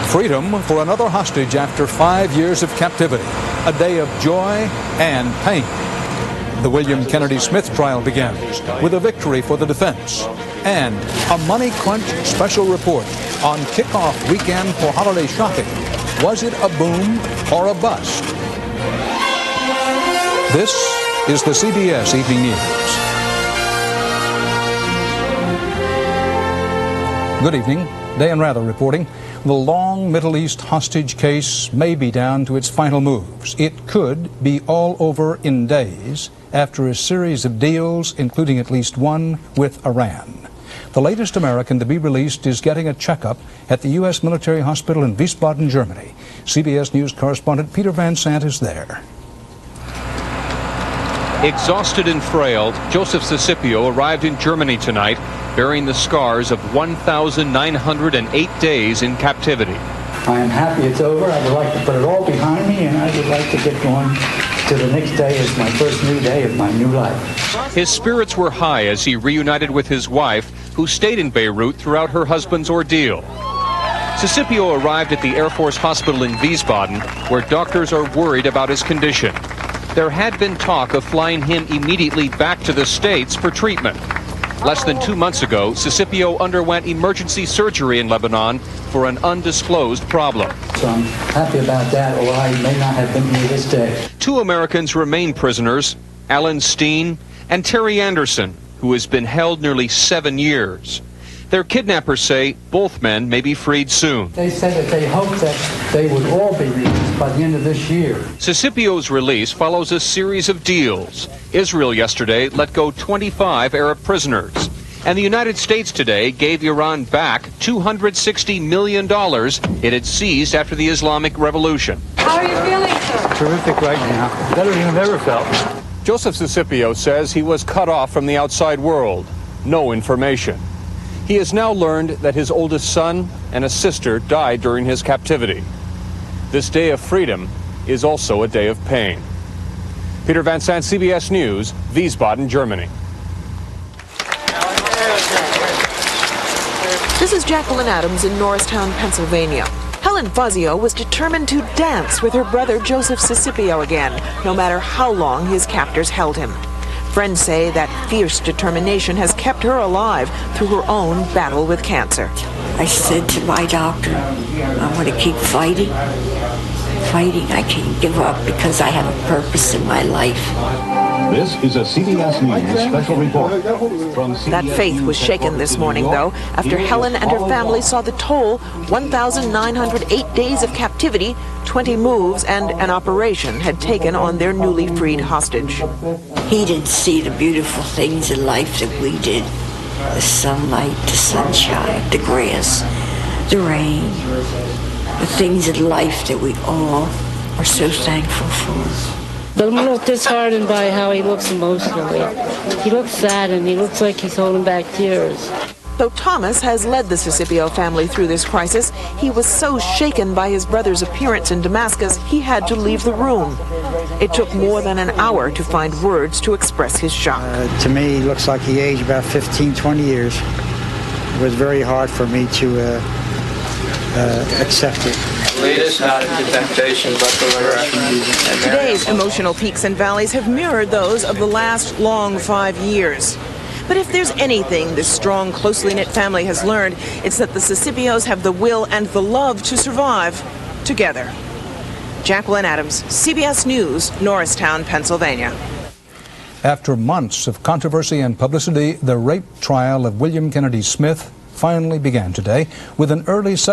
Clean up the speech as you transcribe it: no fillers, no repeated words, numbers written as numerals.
Freedom for another hostage after 5 years of captivity. A day of joy and pain. The William Kennedy Smith trial begins with a victory for the defense and a Money Crunch special report on kickoff weekend for holiday shopping. Was it a boom or a bust? This is the CBS Evening News. Good evening. Dan Rather reporting. The long Middle East hostage case may be down to its final moves. It could be all over in days after a series of deals, including at least one with Iran. The latest American to be released is getting a checkup at the U.S. military hospital in Wiesbaden, Germany. CBS News correspondent Peter Van Sant is there. Exhausted and frail, Joseph Sicipio arrived in Germany tonight, bearing the scars of 1,908 days in captivity. I am happy it's over. I would like to put it all behind me, and I would like to get going to the next day as my first new day of my new life. His spirits were high as he reunited with his wife, who stayed in Beirut throughout her husband's ordeal. Sicipio arrived at the Air Force Hospital in Wiesbaden, where doctors are worried about his condition. There had been talk of flying him immediately back to the States for treatment. Less than 2 months ago, Sicipio underwent emergency surgery in Lebanon for an undisclosed problem. So I'm happy about that, or I may not have been here this day. 2 Americans remain prisoners, Alan Steen and Terry Anderson, who has been held nearly 7 years. Their kidnappers say both men may be freed soon. They said that they hoped that they would all be released by the end of this year. Sicipio's release follows a series of deals. Israel yesterday let go 25 Arab prisoners. And the United States today gave Iran back $260 million it had seized after the Islamic Revolution. How are you feeling, sir? Terrific right now. Better than I've ever felt. Joseph Sicipio says he was cut off from the outside world. No information. He has now learned that his oldest son and a sister died during his captivity. This day of freedom is also a day of pain. Peter Van Sant, CBS News, Wiesbaden, Germany. This is Jacqueline Adams in Norristown, Pennsylvania. Helen Fazio was determined to dance with her brother Joseph Sicipio again, no matter how long his captors held him. Friends say that fierce determination has kept her alive through her own battle with cancer. I said to my doctor, I want to keep fighting. I can't give up because I have a purpose in my life. This is a CBS News special report from CBS. That faith was shaken this morning, though, after Helen and her family saw the toll 1,908 days of captivity, 20 moves, and an operation had taken on their newly freed hostage. He didn't see the beautiful things in life that we did. The sunlight, the sunshine, the grass, the rain, the things in life that we all are so thankful for. But I'm a little disheartened by how he looks emotionally. He looks sad and he looks like he's holding back tears. Though Thomas has led the Sicipio family through this crisis, he was so shaken by his brother's appearance in Damascus, he had to leave the room. It took more than an hour to find words to express his shock. To me, he looks like he aged about 15, 20 years. It was very hard for me to accept it. Lead us not into temptation, but deliver us from evil. Today's emotional peaks and valleys have mirrored those of the last long 5 years. But if there's anything this strong, closely knit family has learned, it's that the Sicipios have the will and the love to survive together. Jacqueline Adams, CBS News, Norristown, Pennsylvania. After months of controversy and publicity, the rape trial of William Kennedy Smith finally began today with an early